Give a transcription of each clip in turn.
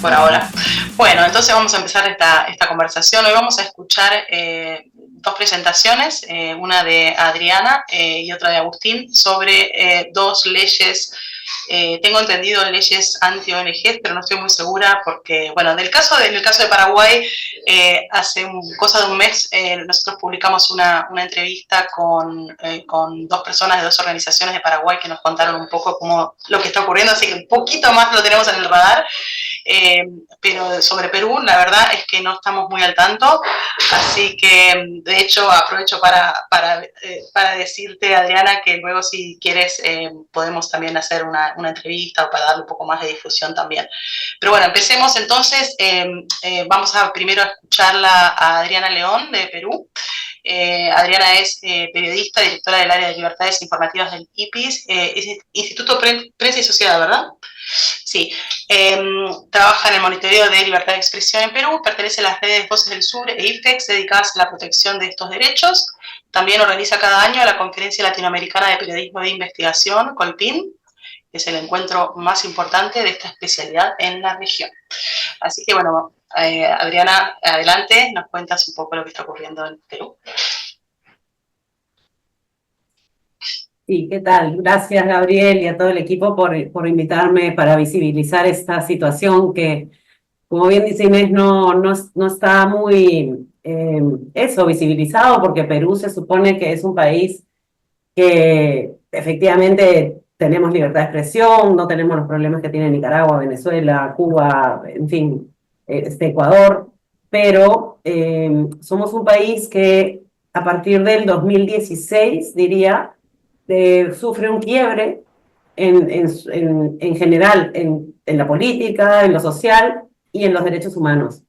Por ahora. Bueno, entonces vamos a empezar esta conversación. Hoy vamos a escuchar dos presentaciones, una de Adriana y otra de Agustín, sobre dos leyes, tengo entendido leyes anti-ONG, pero no estoy muy segura porque, bueno, en el caso de Paraguay, hace cosa de un mes nosotros publicamos una entrevista con dos personas de dos organizaciones de Paraguay que nos contaron un poco cómo lo que está ocurriendo, así que un poquito más lo tenemos en el radar. Pero sobre Perú, la verdad es que no estamos muy al tanto, así que de hecho aprovecho para decirte, Adriana, que luego si quieres podemos también hacer una entrevista o para darle un poco más de difusión también. Pero bueno, empecemos entonces. Vamos a primero escucharla a Adriana León de Perú. Adriana es periodista, directora del área de libertades informativas del IPIS, Instituto Prensa y Sociedad, ¿verdad? Sí, trabaja en el monitoreo de libertad de expresión en Perú, pertenece a las redes Voces del Sur e IFEX dedicadas a la protección de estos derechos. También organiza cada año la Conferencia Latinoamericana de Periodismo de Investigación, COLPIN, que es el encuentro más importante de esta especialidad en la región. Así que bueno, Adriana, adelante, nos cuentas un poco lo que está ocurriendo en Perú. Sí, ¿qué tal? Gracias, Gabriel, y a todo el equipo por invitarme para visibilizar esta situación que, como bien dice Inés, no está muy visibilizado, porque Perú se supone que es un país que efectivamente tenemos libertad de expresión, no tenemos los problemas que tiene Nicaragua, Venezuela, Cuba, en fin, Ecuador, pero somos un país que a partir del 2016, diría, sufre un quiebre en general, en la política, en lo social y en los derechos humanos.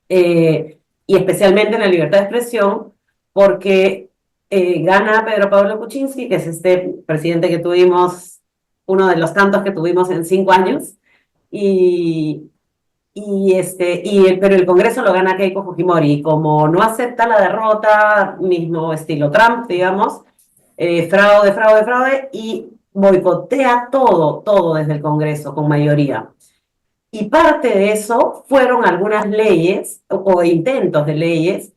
Y especialmente en la libertad de expresión, porque gana Pedro Pablo Kuczynski, que es este presidente que tuvimos, uno de los tantos que tuvimos en 5 años, pero el Congreso lo gana Keiko Fujimori, y como no acepta la derrota, mismo estilo Trump, digamos, fraude, y boicotea todo desde el Congreso con mayoría. Y parte de eso fueron algunas leyes o intentos de leyes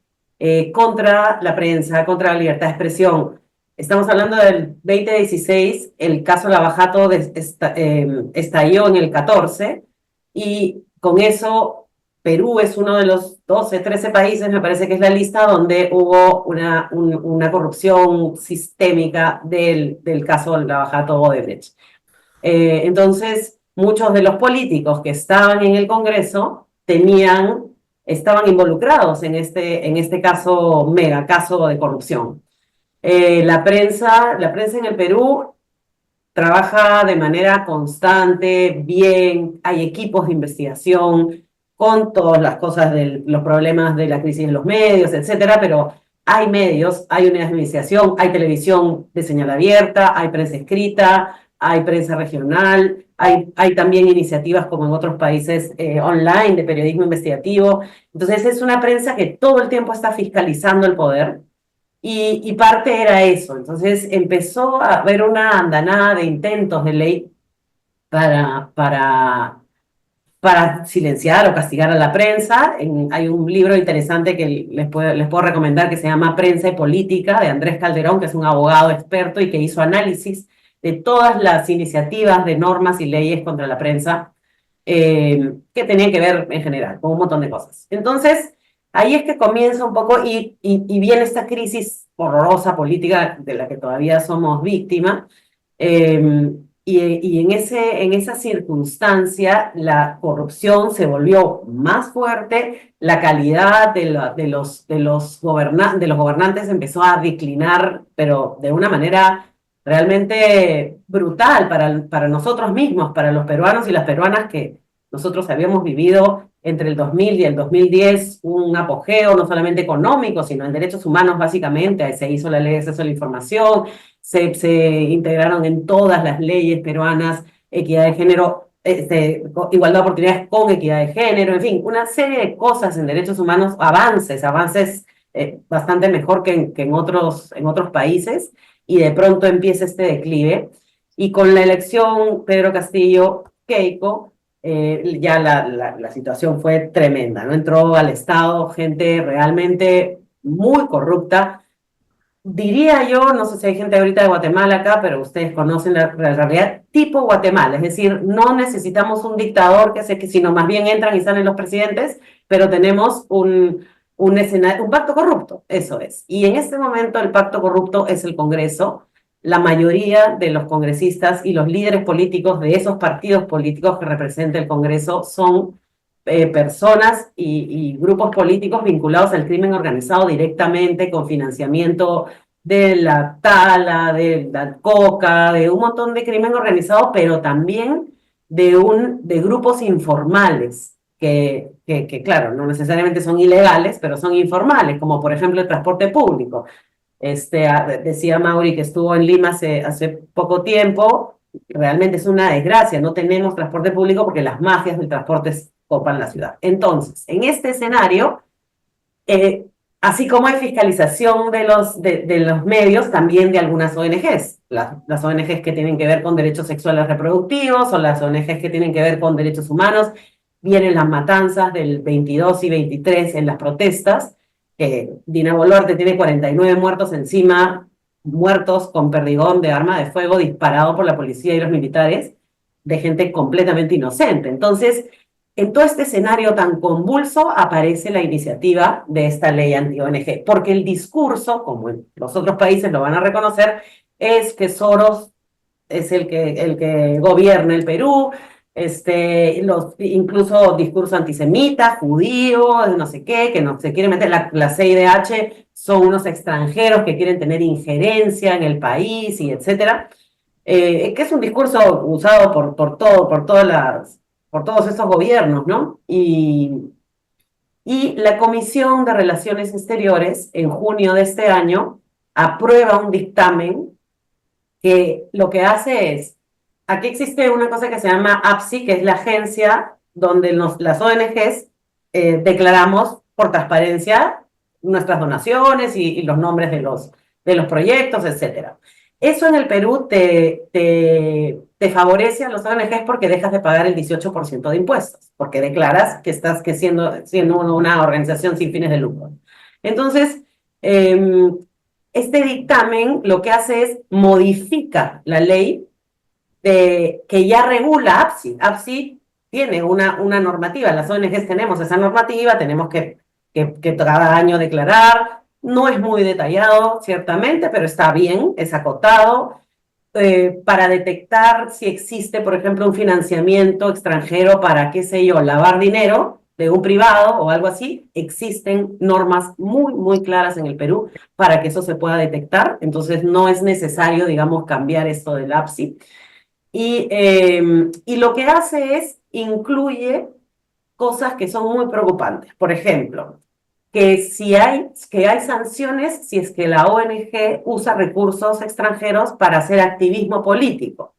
contra la prensa, contra la libertad de expresión. Estamos hablando del 2016, el caso Lavajato estalló en el 14, y con eso Perú es uno de los 12, 13 países, me parece que es la lista, donde hubo una corrupción sistémica del caso Lavajato Odebrecht. Entonces, muchos de los políticos que estaban en el Congreso estaban involucrados en este caso, mega caso de corrupción. La prensa en el Perú trabaja de manera constante, bien, hay equipos de investigación con todas las cosas de los problemas de la crisis de los medios, etcétera, pero hay medios, hay unidades de investigación, hay televisión de señal abierta, hay prensa escrita, hay prensa regional, hay también iniciativas como en otros países online de periodismo investigativo. Entonces es una prensa que todo el tiempo está fiscalizando el poder, y parte era eso. Entonces empezó a haber una andanada de intentos de ley para silenciar o castigar a la prensa. Hay un libro interesante que les puedo recomendar, que se llama Prensa y Política, de Andrés Calderón, que es un abogado experto y que hizo análisis de todas las iniciativas de normas y leyes contra la prensa que tenían que ver en general con un montón de cosas. Entonces, ahí es que comienza un poco y viene esta crisis horrorosa política de la que todavía somos víctimas. Y en esa circunstancia la corrupción se volvió más fuerte, la calidad de los gobernantes empezó a declinar, pero de una manera realmente brutal para nosotros mismos, para los peruanos y las peruanas, que nosotros habíamos vivido entre el 2000 y el 2010 un apogeo no solamente económico, sino en derechos humanos básicamente. Se hizo la ley de acceso a la información, se integraron en todas las leyes peruanas equidad de género, igualdad de oportunidades con equidad de género, en fin, una serie de cosas en derechos humanos, avances bastante mejor que en otros países, y de pronto empieza este declive. Y con la elección Pedro Castillo-Keiko, ya la situación fue tremenda, ¿no? Entró al Estado gente realmente muy corrupta. Diría yo, no sé si hay gente ahorita de Guatemala acá, pero ustedes conocen la realidad tipo Guatemala, es decir, no necesitamos un dictador que sé que, sino más bien entran y salen los presidentes, pero tenemos un escenario, un pacto corrupto, eso es. Y en este momento el pacto corrupto es el Congreso. La mayoría de los congresistas y los líderes políticos de esos partidos políticos que representa el Congreso son personas y grupos políticos vinculados al crimen organizado directamente, con financiamiento de la tala, de la coca, de un montón de crimen organizado, pero también de grupos informales, claro, no necesariamente son ilegales, pero son informales, como por ejemplo el transporte público. Decía Mauri que estuvo en Lima hace poco tiempo. Realmente es una desgracia, no tenemos transporte público porque las mafias del transporte copan la ciudad. Entonces, en este escenario, eh, así como hay fiscalización de los medios, también de algunas ONGs, las ONGs que tienen que ver con derechos sexuales reproductivos o las ONGs que tienen que ver con derechos humanos. Vienen las matanzas del 22 y 23 en las protestas. Dina Boluarte tiene 49 muertos encima, muertos con perdigón de arma de fuego disparado por la policía y los militares, de gente completamente inocente. Entonces, en todo este escenario tan convulso aparece la iniciativa de esta ley anti-ONG, porque el discurso, como en los otros países lo van a reconocer, es que Soros es el que gobierna el Perú, incluso discurso antisemita, judío, no sé qué, que no se quiere meter, la CIDH son unos extranjeros que quieren tener injerencia en el país y etcétera, que es un discurso usado por todos estos gobiernos, ¿no? Y la Comisión de Relaciones Exteriores, en junio de este año, aprueba un dictamen que lo que hace es, aquí existe una cosa que se llama APSI, que es la agencia donde las ONGs declaramos por transparencia nuestras donaciones y los nombres de los proyectos, etcétera. Eso en el Perú te favorece a los ONGs porque dejas de pagar el 18% de impuestos, porque declaras que estás siendo una organización sin fines de lucro. Entonces, este dictamen lo que hace es modifica la ley que ya regula APSI. APSI tiene una normativa, las ONGs tenemos esa normativa, tenemos que cada año declarar. No es muy detallado, ciertamente, pero está bien, es acotado. Para detectar si existe, por ejemplo, un financiamiento extranjero para, qué sé yo, lavar dinero de un privado o algo así, existen normas muy, muy claras en el Perú para que eso se pueda detectar. Entonces, no es necesario, digamos, cambiar esto del APSI. Y lo que hace es, incluye cosas que son muy preocupantes. Por ejemplo, que hay sanciones si es que la ONG usa recursos extranjeros para hacer activismo político.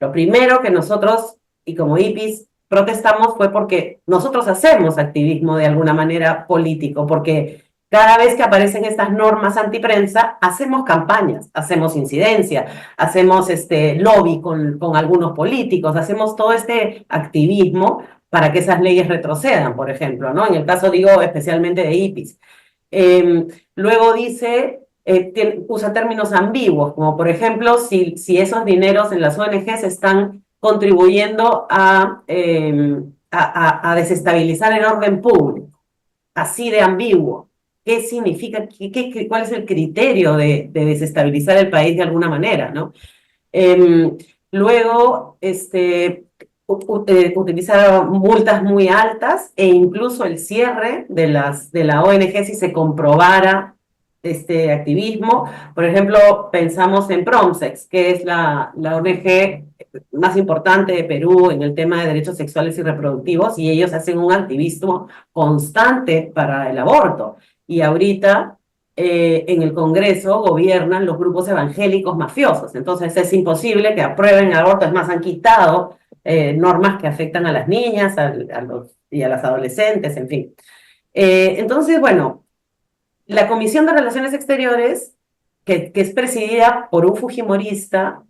Lo primero que nosotros, y como IPIS, protestamos fue porque nosotros hacemos activismo de alguna manera político, porque cada vez que aparecen estas normas antiprensa, hacemos campañas, hacemos incidencia, hacemos lobby con algunos políticos, hacemos todo este activismo para que esas leyes retrocedan, por ejemplo, ¿no? En el caso, digo, especialmente de IPIS. Luego dice, usa términos ambiguos, como por ejemplo, si esos dineros en las ONGs están contribuyendo a desestabilizar el orden público, así de ambiguo. ¿Qué significa? ¿Cuál es el criterio de desestabilizar el país de alguna manera, ¿no? Luego, utilizar multas muy altas e incluso el cierre de la ONG si se comprobara este activismo. Por ejemplo, pensamos en Promsex, que es la ONG más importante de Perú en el tema de derechos sexuales y reproductivos, y ellos hacen un activismo constante para el aborto. Y ahorita en el Congreso gobiernan los grupos evangélicos mafiosos, entonces es imposible que aprueben el aborto. Es más, han quitado normas que afectan a las niñas y a las adolescentes, en fin. Entonces, bueno, la Comisión de Relaciones Exteriores, que es presidida por un fujimorista,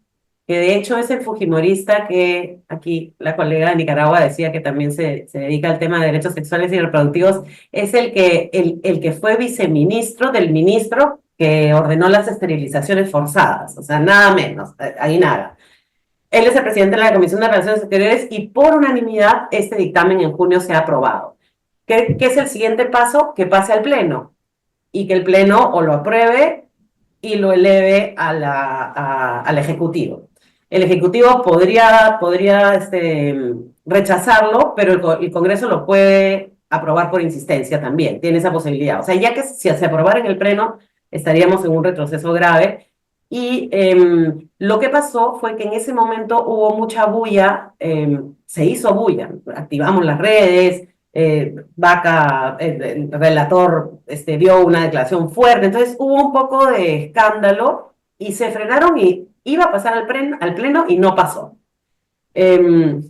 que de hecho es el fujimorista que aquí la colega de Nicaragua decía que también se dedica al tema de derechos sexuales y reproductivos, es el que fue viceministro del ministro que ordenó las esterilizaciones forzadas, o sea, nada menos, ahí nada. Él es el presidente de la Comisión de Relaciones Exteriores y por unanimidad este dictamen en junio se ha aprobado. ¿Qué es el siguiente paso? Que pase al Pleno y que el Pleno o lo apruebe y lo eleve al Ejecutivo. El Ejecutivo podría rechazarlo, pero el Congreso lo puede aprobar por insistencia también, tiene esa posibilidad. O sea, ya que si se aprobara en el Pleno, estaríamos en un retroceso grave. Y lo que pasó fue que en ese momento hubo mucha bulla, se hizo bulla, activamos las redes, Vaca, el relator, dio una declaración fuerte, entonces hubo un poco de escándalo y se frenaron y iba a pasar al pleno y no pasó.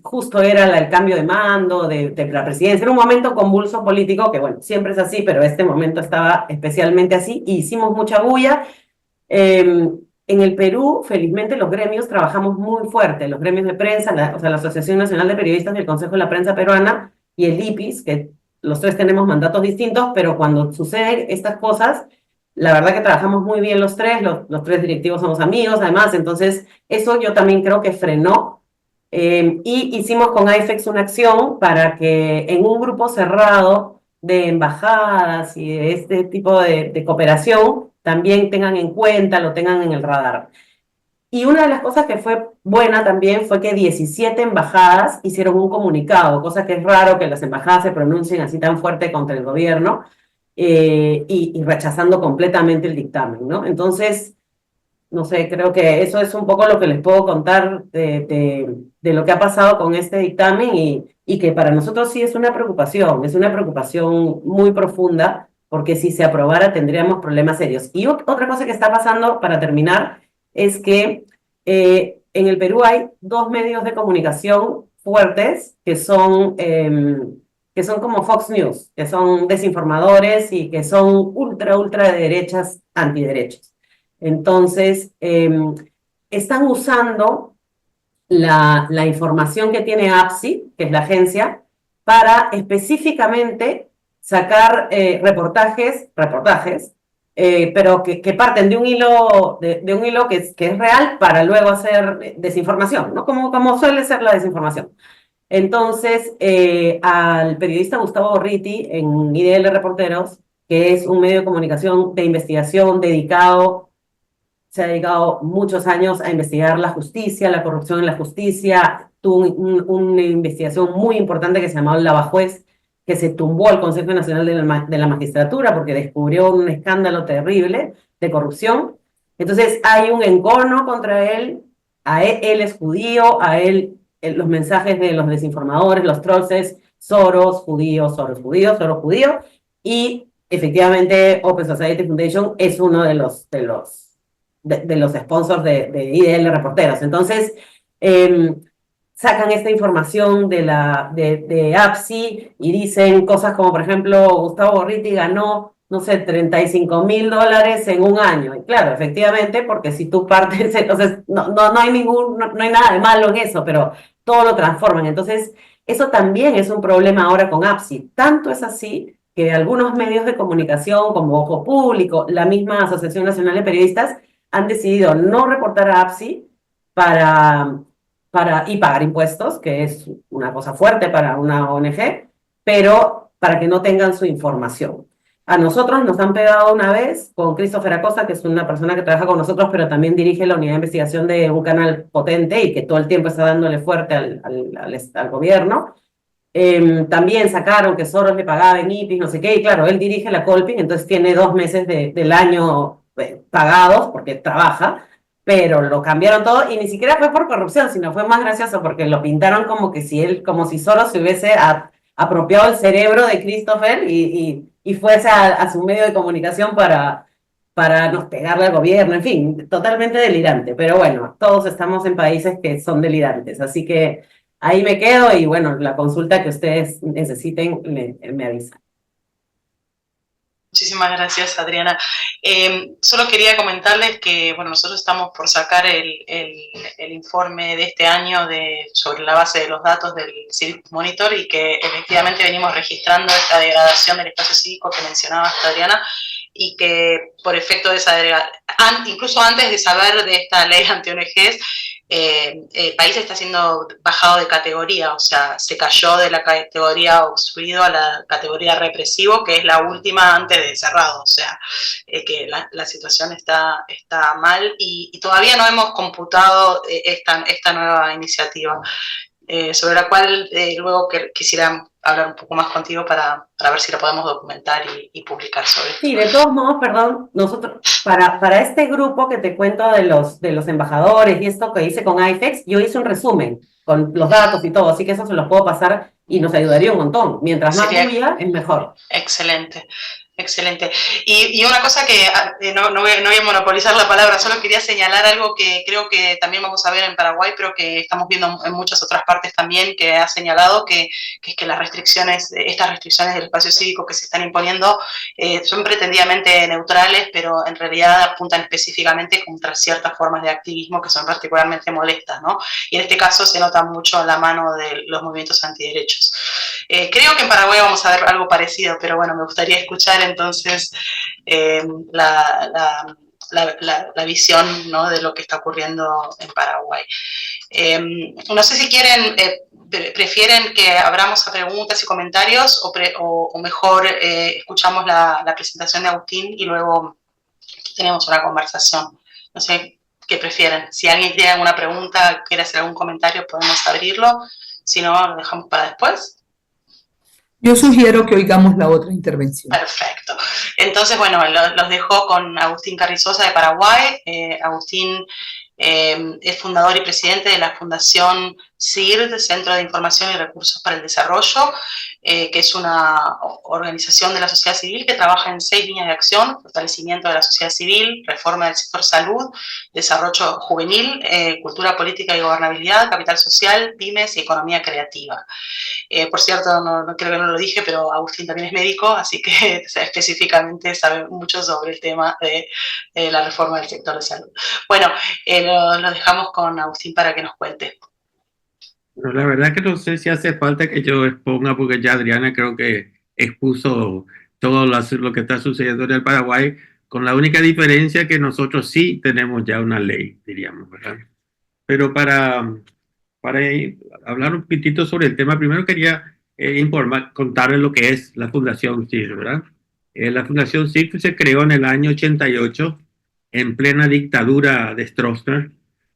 Justo era el cambio de mando de la presidencia, era un momento convulso político que bueno, siempre es así, pero este momento estaba especialmente así y hicimos mucha bulla. En el Perú, felizmente, los gremios trabajamos muy fuerte, los gremios de prensa, o sea, la Asociación Nacional de Periodistas y el Consejo de la Prensa Peruana y el IPIS, que los tres tenemos mandatos distintos, pero cuando suceden estas cosas, la verdad que trabajamos muy bien los tres, los tres directivos somos amigos, además, entonces eso yo también creo que frenó. Y hicimos con IFEX una acción para que en un grupo cerrado de embajadas y de este tipo de cooperación también tengan en cuenta, lo tengan en el radar. Y una de las cosas que fue buena también fue que 17 embajadas hicieron un comunicado, cosa que es raro que las embajadas se pronuncien así tan fuerte contra el gobierno y rechazando completamente el dictamen, ¿no? Entonces, no sé, creo que eso es un poco lo que les puedo contar de lo que ha pasado con este dictamen y que para nosotros sí es una preocupación muy profunda, porque si se aprobara tendríamos problemas serios. Y otra cosa que está pasando, para terminar, es que en el Perú hay dos medios de comunicación fuertes que son como Fox News, que son desinformadores y que son ultra de derechas, antiderechos. Entonces, están usando la información que tiene APSI, que es la agencia, para específicamente sacar reportajes, pero que parten de un hilo que es real para luego hacer desinformación, ¿no? Como suele ser la desinformación. Entonces, al periodista Gustavo Gorriti en IDL Reporteros, que es un medio de comunicación de investigación dedicado, se ha dedicado muchos años a investigar la justicia, la corrupción en la justicia, tuvo una investigación muy importante que se llamó Lavajuez, que se tumbó al Consejo Nacional de la Magistratura porque descubrió un escándalo terrible de corrupción. Entonces hay un encono contra él, él es judío, a él los mensajes de los desinformadores, los trolls, Soros, judío, Soros, judío, Soros, judío, y efectivamente Open Society Foundation es uno de los sponsors de IDL Reporteros. Entonces, sacan esta información de APSI y dicen cosas como, por ejemplo, Gustavo Gorriti ganó, no sé, $35,000 en un año. Y claro, efectivamente, porque si tú partes, entonces no hay nada de malo en eso, pero todo lo transforman. Entonces, eso también es un problema ahora con APSI. Tanto es así que algunos medios de comunicación como Ojo Público, la misma Asociación Nacional de Periodistas, han decidido no reportar a APSI y pagar impuestos, que es una cosa fuerte para una ONG, pero para que no tengan su información. A nosotros nos han pegado una vez con Christopher Acosta, que es una persona que trabaja con nosotros, pero también dirige la unidad de investigación de un canal potente y que todo el tiempo está dándole fuerte al gobierno. También sacaron que Soros le pagaba en IPIS, no sé qué, y claro, él dirige la Colping, entonces tiene 2 meses del año pagados porque trabaja, pero lo cambiaron todo y ni siquiera fue por corrupción, sino fue más gracioso porque lo pintaron como que como si Soros se hubiese apropiado el cerebro de Christopher y fuese a su medio de comunicación para nos pegarle al gobierno, en fin, totalmente delirante, pero bueno, todos estamos en países que son delirantes, así que ahí me quedo y bueno, la consulta que ustedes necesiten me avisan. Muchísimas gracias, Adriana. Solo quería comentarles que, bueno, nosotros estamos por sacar el informe de este año sobre la base de los datos del Civic Monitor y que efectivamente venimos registrando esta degradación del espacio cívico que mencionaba Adriana y que por efecto de esa degradación, incluso antes de saber de esta ley anti-ONGs, el país está siendo bajado de categoría, o sea, se cayó de la categoría obstruido a la categoría represivo, que es la última antes de cerrado, o sea, que la situación está mal y todavía no hemos computado esta nueva iniciativa, sobre la cual luego quisiera hablar un poco más contigo para ver si la podemos documentar y publicar sobre esto. Sí, de todos modos, perdón, nosotros, para este grupo que te cuento de los embajadores y esto que hice con IFEX, yo hice un resumen con los datos y todo, así que eso se los puedo pasar y nos ayudaría un montón. Mientras más tuya, es mejor. Excelente. Excelente. Y una cosa que no voy a monopolizar la palabra, solo quería señalar algo que creo que también vamos a ver en Paraguay, pero que estamos viendo en muchas otras partes también, que ha señalado que es que estas restricciones del espacio cívico que se están imponiendo son pretendidamente neutrales, pero en realidad apuntan específicamente contra ciertas formas de activismo que son particularmente molestas, ¿no? Y en este caso se nota mucho la mano de los movimientos antiderechos. Creo que en Paraguay vamos a ver algo parecido, pero bueno, me gustaría escuchar entonces la visión, ¿no?, de lo que está ocurriendo en Paraguay. No sé si prefieren que abramos a preguntas y comentarios o mejor escuchamos la presentación de Agustín y luego tenemos una conversación. No sé qué prefieren. Si alguien tiene alguna pregunta, quiere hacer algún comentario, podemos abrirlo. Si no, lo dejamos para después. Yo sugiero que oigamos la otra intervención. Perfecto. Entonces, bueno, los dejo con Agustín Carrizosa de Paraguay. Agustín es fundador y presidente de la Fundación CIRD, Centro de Información y Recursos para el Desarrollo, que es una organización de la sociedad civil que trabaja en 6 líneas de acción: fortalecimiento de la sociedad civil, reforma del sector salud, desarrollo juvenil, cultura política y gobernabilidad, capital social, pymes y economía creativa. Por cierto, no creo que no lo dije, pero Agustín también es médico, así que específicamente sabe mucho sobre el tema de la reforma del sector de salud. Bueno, lo dejamos con Agustín para que nos cuente. Pero la verdad que no sé si hace falta que yo exponga, porque ya Adriana creo que expuso todo lo que está sucediendo en el Paraguay, con la única diferencia que nosotros sí tenemos ya una ley, diríamos, ¿verdad? Pero para hablar un poquitito sobre el tema, primero quería contarles lo que es la Fundación CIR, ¿verdad? La Fundación CIR se creó en el año 88, en plena dictadura de Stroessner,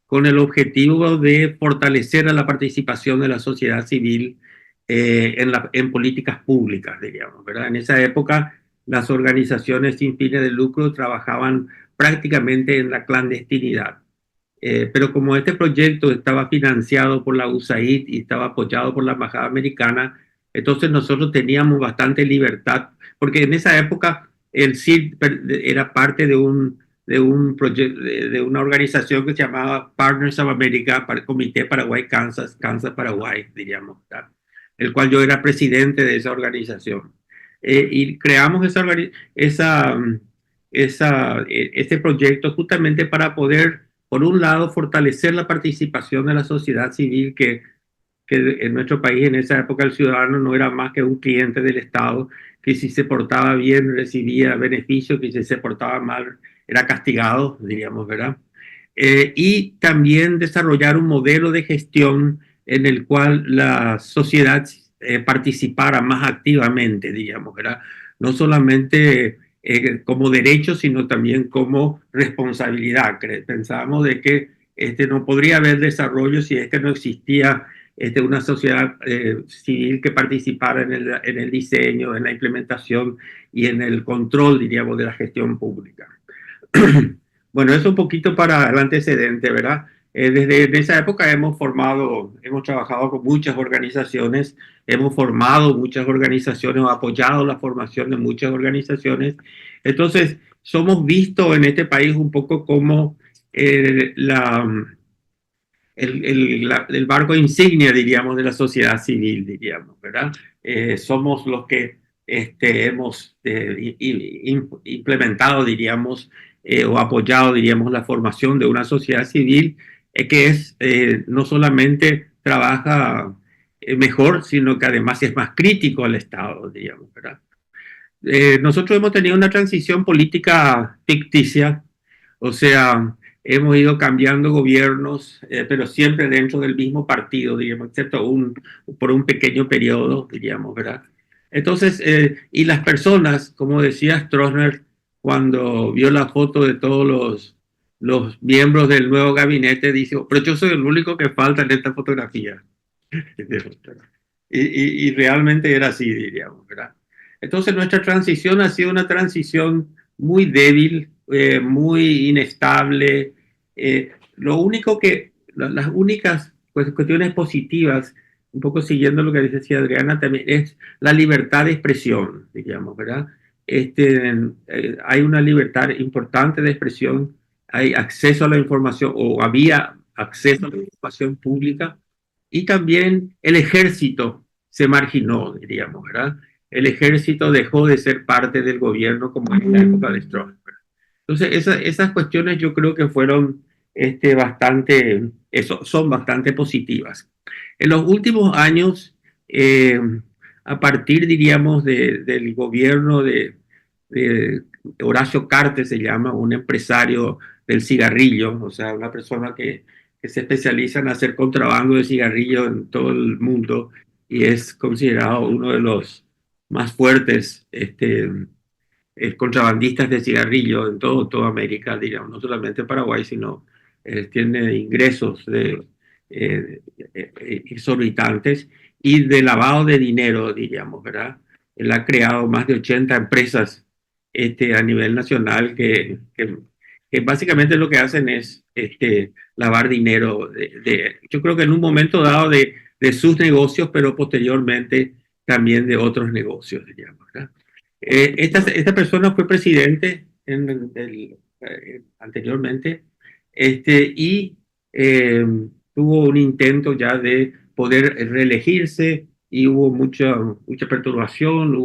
con el objetivo de fortalecer a la participación de la sociedad civil en políticas públicas, diríamos, ¿verdad? En esa época, las organizaciones sin fines de lucro trabajaban prácticamente en la clandestinidad. Pero como este proyecto estaba financiado por la USAID y estaba apoyado por la Embajada Americana, entonces nosotros teníamos bastante libertad, porque en esa época el CID era parte de una organización que se llamaba Partners of America, Comité Paraguay-Kansas, Kansas-Paraguay, diríamos, ¿verdad?, el cual yo era presidente de esa organización. Y creamos este proyecto justamente para poder, por un lado, fortalecer la participación de la sociedad civil, que en nuestro país en esa época el ciudadano no era más que un cliente del Estado, que si se portaba bien recibía beneficios, que si se portaba mal era castigado, diríamos, ¿verdad? Y también desarrollar un modelo de gestión en el cual la sociedad participara más activamente, diríamos, ¿verdad? No solamente como derecho, sino también como responsabilidad. Pensábamos de que no podría haber desarrollo si es que no existía una sociedad civil que participara en el diseño, en la implementación y en el control, diríamos, de la gestión pública. Bueno, eso un poquito para el antecedente, ¿verdad? Desde esa época hemos trabajado con muchas organizaciones, hemos formado muchas organizaciones, apoyado la formación de muchas organizaciones. Entonces, somos vistos en este país un poco como el barco insignia, diríamos, de la sociedad civil, diríamos, ¿verdad? Somos los que hemos implementado, diríamos, o apoyado, diríamos, la formación de una sociedad civil que no solamente trabaja mejor, sino que además es más crítico al Estado, digamos, ¿verdad? Nosotros hemos tenido una transición política ficticia, o sea, hemos ido cambiando gobiernos, pero siempre dentro del mismo partido, digamos, excepto por un pequeño periodo, diríamos, ¿verdad? Entonces, y las personas, como decía Stroessner, cuando vio la foto de todos los miembros del nuevo gabinete, dice, pero yo soy el único que falta en esta fotografía. Y realmente era así, diríamos, ¿verdad? Entonces nuestra transición ha sido una transición muy débil, muy inestable. Las únicas cuestiones positivas, un poco siguiendo lo que decía Adriana también, es la libertad de expresión, digamos, ¿verdad? Hay una libertad importante de expresión, hay acceso a la información, o había acceso a la información pública, y también el ejército se marginó, diríamos, ¿verdad? El ejército dejó de ser parte del gobierno como en la época de Stroessner. Entonces, esas cuestiones yo creo que fueron son bastante positivas. En los últimos años, a partir, diríamos, del gobierno de Horacio Cartes, se llama, un empresario del cigarrillo, o sea, una persona que se especializa en hacer contrabando de cigarrillo en todo el mundo y es considerado uno de los más fuertes contrabandistas de cigarrillo en toda América, digamos, no solamente Paraguay, sino tiene ingresos exorbitantes y de lavado de dinero, diríamos, ¿verdad? Él ha creado más de 80 empresas a nivel nacional que básicamente lo que hacen es lavar dinero. Yo creo que en un momento dado de sus negocios, pero posteriormente también de otros negocios, diríamos, ¿verdad? Esta persona fue presidente anteriormente y tuvo un intento ya de poder reelegirse y hubo mucha perturbación,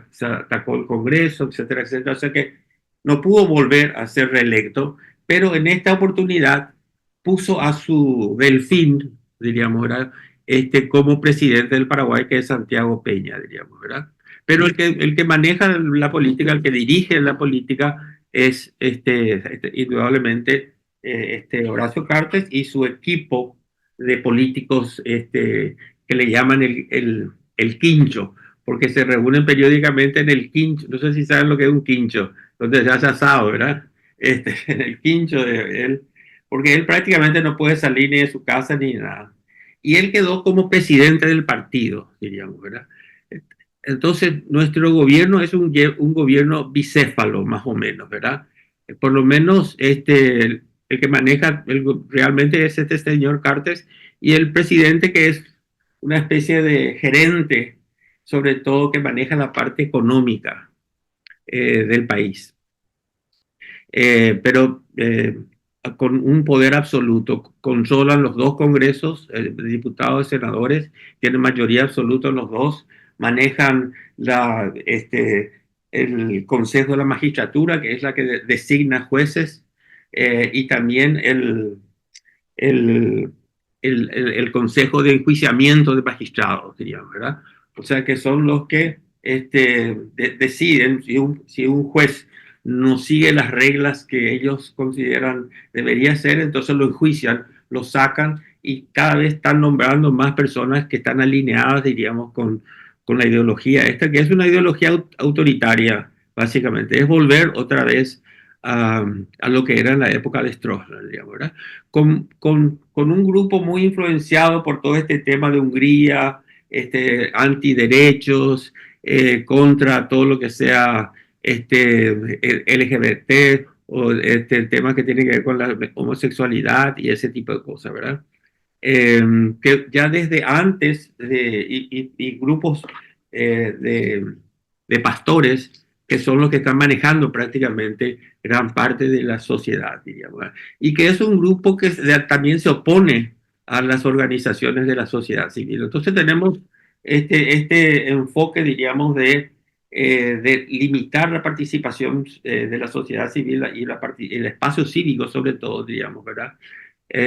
se atacó el Congreso, etcétera, etcétera. O sea que no pudo volver a ser reelecto, pero en esta oportunidad puso a su delfín, diríamos, ¿verdad? Como presidente del Paraguay, que es Santiago Peña, diríamos, ¿verdad? Pero el que maneja la política, el que dirige la política es indudablemente Horacio Cartes y su equipo de políticos que le llaman el quincho, porque se reúnen periódicamente en el quincho. No sé si saben lo que es un quincho, donde se hace asado, ¿verdad? En el quincho de él, porque él prácticamente no puede salir ni de su casa ni nada. Y él quedó como presidente del partido, diríamos, ¿verdad? Entonces, nuestro gobierno es un gobierno bicéfalo, más o menos, ¿verdad? Por lo menos el que maneja realmente es este señor Cartes y el presidente que es una especie de gerente, sobre todo que maneja la parte económica del país. Pero con un poder absoluto, controlan los dos congresos, diputados y senadores, tienen mayoría absoluta en los dos, manejan el Consejo de la Magistratura, que es la que designa jueces, y también el Consejo de Enjuiciamiento de Magistrados, diríamos, ¿verdad? O sea que son los que deciden si un juez no sigue las reglas que ellos consideran debería ser, entonces lo enjuician, lo sacan y cada vez están nombrando más personas que están alineadas, diríamos, con la ideología esta, que es una ideología autoritaria, básicamente. Es volver otra vez a lo que era en la época de Stroessner, digamos, ¿verdad? Con un grupo muy influenciado por todo este tema de Hungría, antiderechos, contra todo lo que sea LGBT o el tema que tiene que ver con la homosexualidad y ese tipo de cosas, ¿verdad? Que ya desde antes y grupos de pastores que son los que están manejando prácticamente gran parte de la sociedad, diríamos, ¿verdad? Y que es un grupo que también se opone a las organizaciones de la sociedad civil. Entonces tenemos este enfoque, diríamos, de de limitar la participación de la sociedad civil y el espacio cívico, sobre todo, digamos, ¿verdad?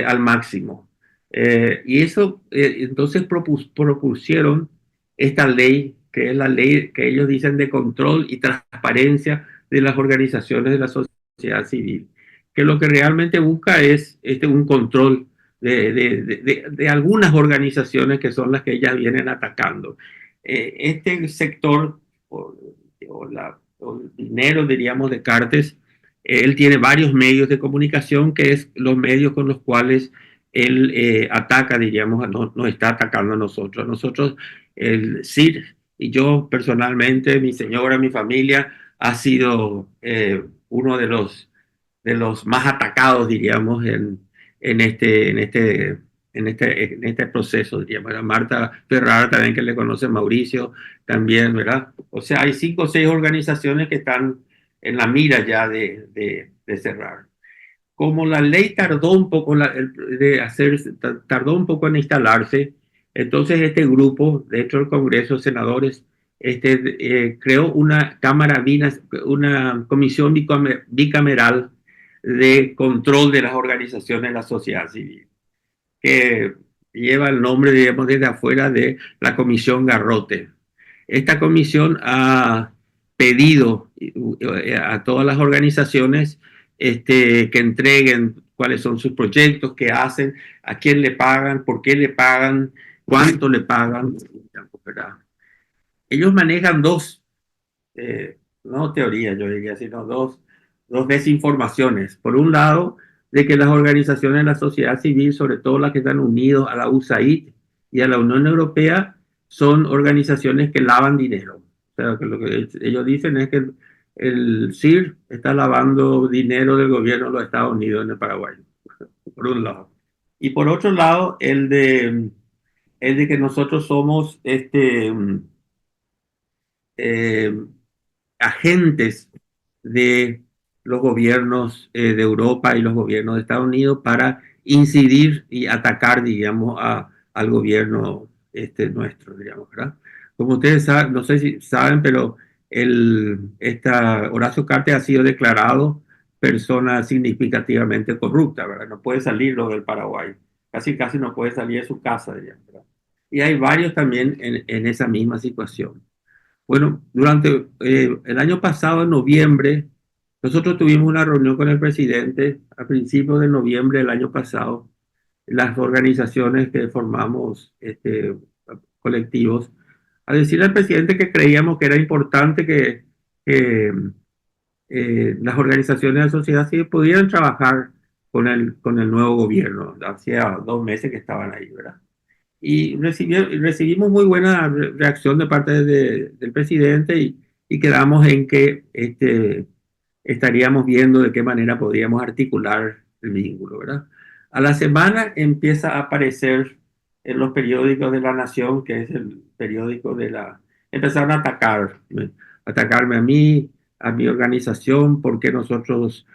Al máximo. Y eso, entonces propusieron esta ley, que es la ley que ellos dicen de control y transparencia de las organizaciones de la sociedad civil, que lo que realmente busca es un control de algunas organizaciones que son las que ellas vienen atacando. Este sector o el dinero, diríamos, de Cartes, él tiene varios medios de comunicación, que es los medios con los cuales él ataca, diríamos, nos está atacando a nosotros. Nosotros, el CIR y yo personalmente, mi señora, mi familia, ha sido uno de los más atacados, diríamos, en este proceso, diríamos. Marta Ferrara también, que le conoce Mauricio, también, ¿verdad? O sea, hay 5 o 6 organizaciones que están en la mira ya de cerrar. Como la ley tardó un poco tardó un poco en instalarse, entonces este grupo, de hecho el Congreso de Senadores, creó una una comisión bicameral de control de las organizaciones de la sociedad civil, que lleva el nombre, digamos, desde afuera, de la Comisión Garrote. Esta comisión ha pedido a todas las organizaciones que entreguen cuáles son sus proyectos, qué hacen, a quién le pagan, por qué le pagan, cuánto le pagan, ¿verdad? Ellos manejan no teorías, yo diría, sino dos desinformaciones. Por un lado, de que las organizaciones de la sociedad civil, sobre todo las que están unidas a la USAID y a la Unión Europea, son organizaciones que lavan dinero. O sea, que lo que ellos dicen es que el CIR está lavando dinero del gobierno de los Estados Unidos en el Paraguay, por un lado. Y por otro lado, el de que nosotros somos eh, agentes de los gobiernos de Europa y los gobiernos de Estados Unidos para incidir y atacar, digamos, al gobierno nuestro, digamos, ¿verdad? Como ustedes saben, no sé si saben, pero Horacio Cartes ha sido declarado persona significativamente corrupta, ¿verdad? No puede salirlo del Paraguay, casi no puede salir de su casa, digamos, ¿verdad? Y hay varios también en esa misma situación. Bueno, durante el año pasado, en noviembre, nosotros tuvimos una reunión con el presidente a principios de noviembre del año pasado, las organizaciones que formamos colectivos, a decirle al presidente que creíamos que era importante que las organizaciones de la sociedad civil pudieran trabajar con el nuevo gobierno. Hacía 2 meses que estaban ahí, ¿verdad? Y recibimos muy buena reacción de parte del presidente y quedamos en que estaríamos viendo de qué manera podríamos articular el vínculo, ¿verdad? A la semana empieza a aparecer en los periódicos de La Nación, que es el periódico empezaron a atacarme a mí, a mi organización, porque nosotros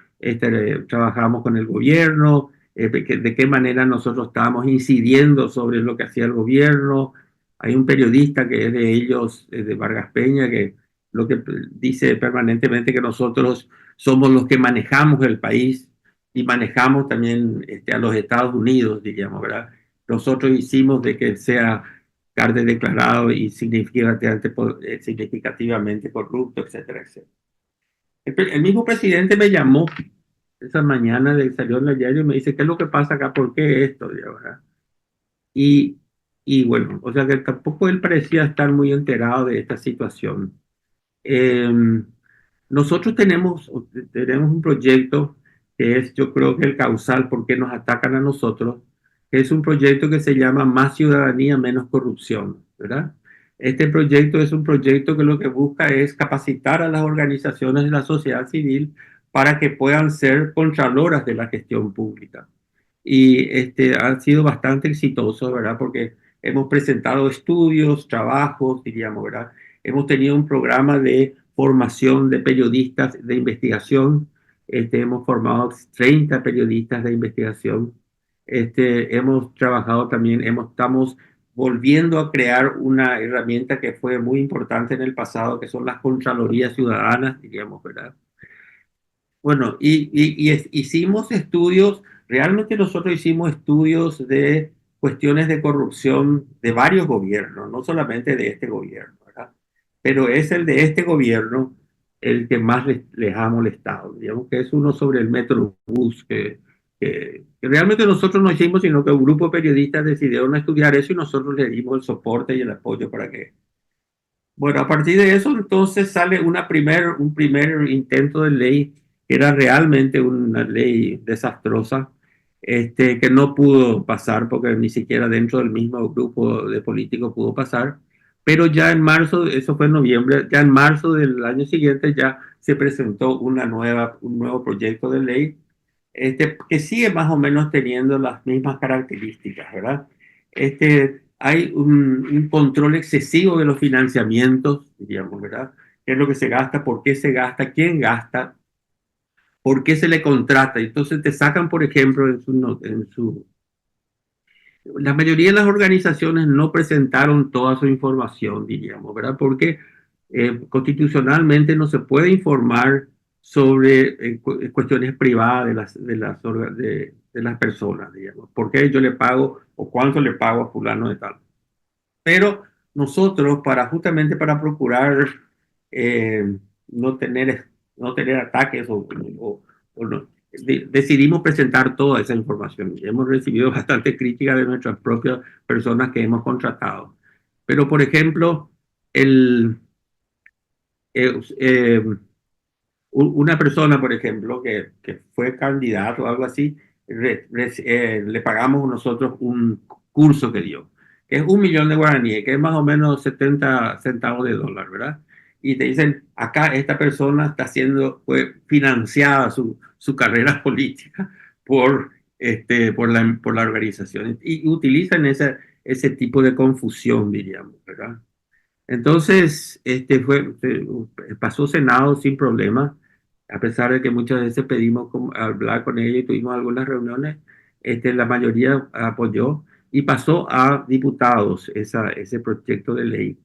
trabajamos con el gobierno, de qué manera nosotros estábamos incidiendo sobre lo que hacía el gobierno. Hay un periodista que es de ellos, de Vargas Peña, que lo que dice permanentemente que nosotros somos los que manejamos el país y manejamos también a los Estados Unidos, diríamos, ¿verdad? Nosotros hicimos de que sea Cartes declarado y significativamente corrupto, etcétera, etcétera. El mismo presidente me llamó esa mañana, salió en el diario y me dice, ¿qué es lo que pasa acá? ¿Por qué esto? ¿Verdad? Y bueno, o sea que tampoco él parecía estar muy enterado de esta situación. Eh, Nosotros tenemos un proyecto que es, yo creo que el causal por qué nos atacan a nosotros, que es un proyecto que se llama Más Ciudadanía, Menos Corrupción, ¿verdad? Este proyecto es un proyecto que lo que busca es capacitar a las organizaciones de la sociedad civil para que puedan ser contraloras de la gestión pública. Y ha sido bastante exitoso, ¿verdad? Porque hemos presentado estudios, trabajos, diríamos, ¿verdad? Hemos tenido un programa de formación de periodistas de investigación. Hemos formado 30 periodistas de investigación. Hemos trabajado también, estamos volviendo a crear una herramienta que fue muy importante en el pasado, que son las Contralorías Ciudadanas, diríamos, ¿verdad? Bueno, hicimos estudios, realmente nosotros hicimos estudios de cuestiones de corrupción de varios gobiernos, no solamente de este gobierno, ¿verdad? Pero es el de este gobierno el que más les ha molestado, digamos que es uno sobre el Metrobús, que realmente nosotros no hicimos, sino que un grupo de periodistas decidieron estudiar eso y nosotros le dimos el soporte y el apoyo para que... Bueno, a partir de eso entonces sale un primer intento de ley que era realmente una ley desastrosa, que no pudo pasar porque ni siquiera dentro del mismo grupo de políticos pudo pasar, pero ya en marzo, eso fue en noviembre, ya en marzo del año siguiente ya se presentó un nuevo proyecto de ley, que sigue más o menos teniendo las mismas características, ¿verdad? Hay un control excesivo de los financiamientos, diríamos, ¿verdad? ¿Qué es lo que se gasta? ¿Por qué se gasta? ¿Quién gasta? ¿Por qué se le contrata? Entonces te sacan, por ejemplo, la mayoría de las organizaciones no presentaron toda su información, diríamos, ¿verdad? Porque constitucionalmente no se puede informar sobre cuestiones privadas de las personas, digamos. ¿Por qué yo le pago o cuánto le pago a fulano de tal? Pero nosotros, justamente para procurar eh, no tener, no tener ataques o no, decidimos presentar toda esa información. Hemos recibido bastante crítica de nuestras propias personas que hemos contratado. Pero, por ejemplo, el, eh, eh, una persona, por ejemplo, que fue candidato o algo así, le pagamos nosotros un curso que dio, que es 1 millón de guaraníes, que es más o menos 70 centavos de dólar, ¿verdad? Y te dicen, acá esta persona está fue financiada su carrera política por la organización. Y utilizan ese tipo de confusión, diríamos, ¿verdad? Entonces, pasó Senado sin problema, a pesar de que muchas veces pedimos hablar con ella y tuvimos algunas reuniones, la mayoría apoyó y pasó a diputados ese proyecto de ley.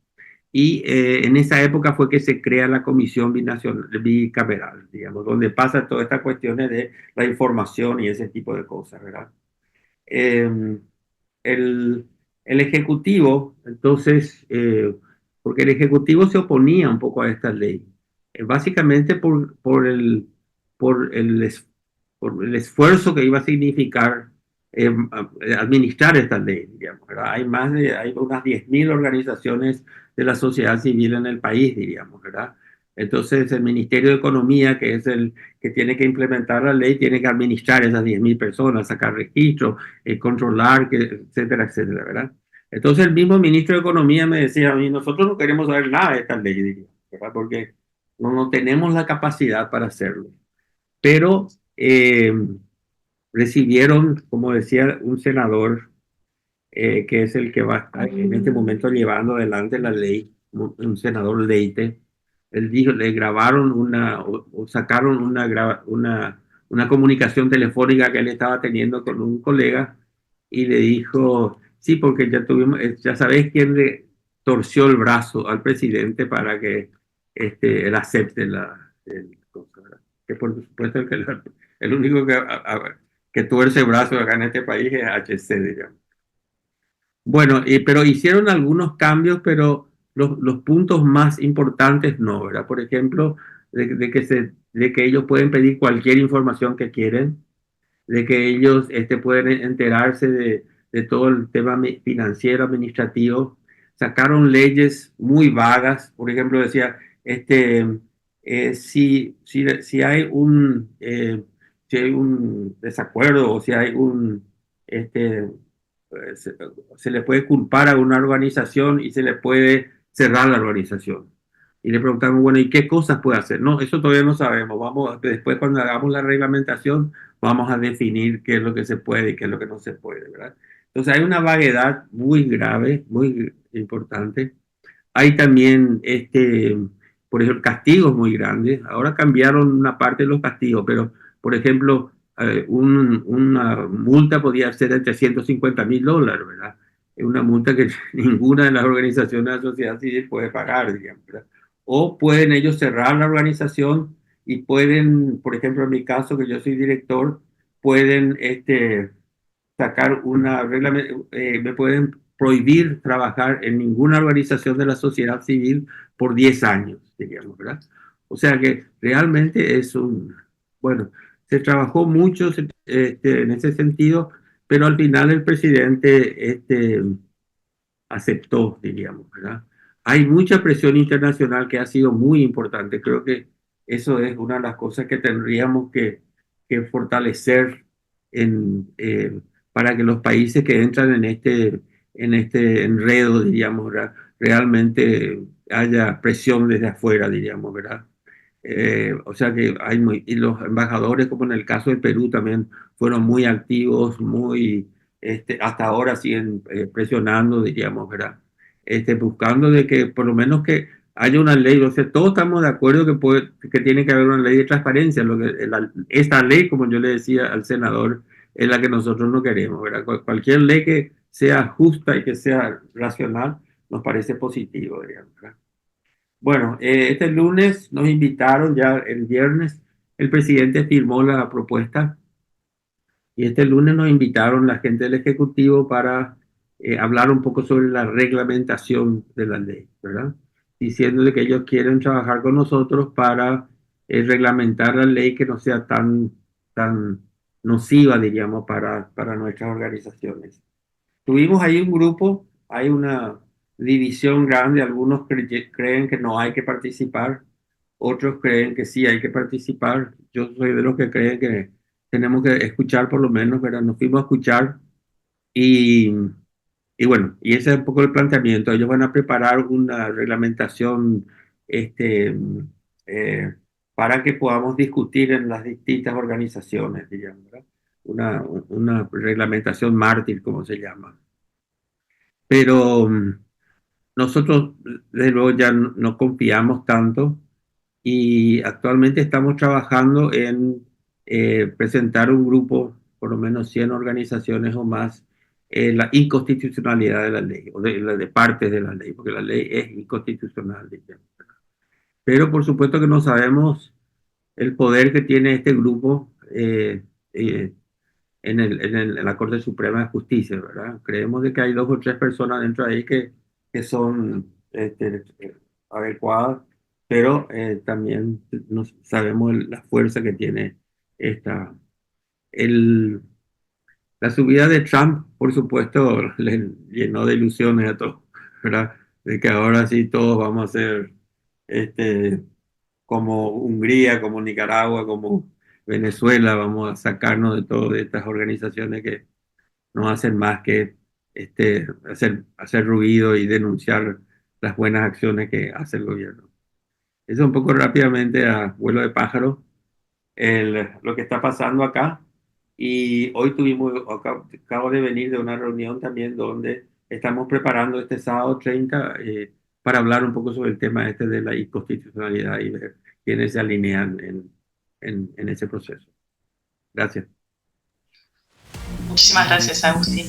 Y en esa época fue que se crea la comisión bicameral, digamos, donde pasa todas estas cuestiones de la información y ese tipo de cosas, ¿verdad? Eh, el, el Ejecutivo, entonces, porque el Ejecutivo se oponía un poco a esta ley, básicamente por por el esfuerzo que iba a significar administrar esta ley, digamos, ¿verdad? Hay unas 10.000 organizaciones de la sociedad civil en el país, diríamos, ¿verdad? Entonces, el Ministerio de Economía, que es el que tiene que implementar la ley, tiene que administrar esas 10.000 personas, sacar registros, controlar, etcétera, etcétera, ¿verdad? Entonces el mismo ministro de Economía me decía a mí, nosotros no queremos saber nada de esta ley, diría, ¿verdad? Porque no tenemos la capacidad para hacerlo. Pero recibieron, como decía un senador, que es el que va a estar en este momento llevando adelante la ley, un senador Leite, él dijo, le grabaron o sacaron una comunicación telefónica que él estaba teniendo con un colega y le dijo, sí, porque ya sabés quién le torció el brazo al presidente para que él acepte cosa, ¿verdad? Que por supuesto el único que tuerce el brazo acá en este país es HC, digamos. Bueno, pero hicieron algunos cambios, pero los puntos más importantes no, ¿verdad? Por ejemplo, de que ellos pueden pedir cualquier información que quieren, de que ellos pueden enterarse de todo el tema financiero, administrativo. Sacaron leyes muy vagas, por ejemplo, decía, si hay un desacuerdo o si hay se le puede culpar a una organización y se le puede cerrar la organización. Y le preguntamos, bueno, ¿y qué cosas puede hacer? No, eso todavía no sabemos. Después cuando hagamos la reglamentación, vamos a definir qué es lo que se puede y qué es lo que no se puede, ¿verdad? Entonces hay una vaguedad muy grave, muy importante. Hay también, por ejemplo, castigos muy grandes. Ahora cambiaron una parte de los castigos, pero, por ejemplo, una multa podía ser de $350.000, ¿verdad? una multa que ninguna de las organizaciones de la sociedad civil puede pagar, digamos, ¿verdad? O pueden ellos cerrar la organización y pueden, por ejemplo, en mi caso, que yo soy director, pueden sacar una regla, me pueden prohibir trabajar en ninguna organización de la sociedad civil por 10 años, digamos, ¿verdad? O sea que realmente es bueno, se trabajó mucho en ese sentido, pero al final el presidente aceptó, diríamos, ¿verdad? Hay mucha presión internacional que ha sido muy importante. Creo que eso es una de las cosas que tendríamos que fortalecer para que los países que entran en este enredo, diríamos, ¿verdad? Realmente haya presión desde afuera, diríamos, ¿verdad? O sea que y los embajadores, como en el caso de Perú, también fueron muy activos, hasta ahora siguen presionando, diríamos, ¿verdad? Buscando de que por lo menos que haya una ley. O sea, todos estamos de acuerdo que tiene que haber una ley de transparencia. Esta ley, como yo le decía al senador, es la que nosotros no queremos, ¿verdad? Cualquier ley que sea justa y que sea racional nos parece positivo, digamos, ¿verdad? Bueno, este lunes nos invitaron, ya el viernes el presidente firmó la propuesta y este lunes nos invitaron la gente del Ejecutivo para hablar un poco sobre la reglamentación de la ley, ¿verdad? Diciéndole que ellos quieren trabajar con nosotros para reglamentar la ley que no sea tan nociva, diríamos, para nuestras organizaciones. Tuvimos ahí un grupo, hay una división grande, algunos creen que no hay que participar, otros creen que sí hay que participar. Yo soy de los que creen que tenemos que escuchar por lo menos, ¿verdad? Nos fuimos a escuchar y, y bueno, y ese es un poco el planteamiento. Ellos van a preparar una reglamentación eh, para que podamos discutir en las distintas organizaciones, digamos, ¿verdad? Una reglamentación mártir, como se llama. Pero nosotros, desde luego, ya no confiamos tanto y actualmente estamos trabajando en presentar un grupo, por lo menos 100 organizaciones o más, la inconstitucionalidad de la ley, o de partes de la ley, porque la ley es inconstitucional, digamos. Pero por supuesto que no sabemos el poder que tiene este grupo en la Corte Suprema de Justicia, ¿verdad? Creemos de que hay 2 o 3 personas dentro de ahí que son adecuadas, pero también no sabemos la fuerza que tiene esta. La subida de Trump, por supuesto, le llenó de ilusiones a todos, ¿verdad? De que ahora sí todos vamos a ser como Hungría, como Nicaragua, como Venezuela, vamos a sacarnos de todas estas organizaciones que no hacen más que hacer ruido y denunciar las buenas acciones que hace el gobierno. Eso un poco rápidamente a vuelo de pájaro, lo que está pasando acá. Y hoy acabo de venir de una reunión también donde estamos preparando este sábado 30 para hablar un poco sobre el tema de la inconstitucionalidad y ver quiénes se alinean en ese proceso. Gracias. Muchísimas gracias, Agustín.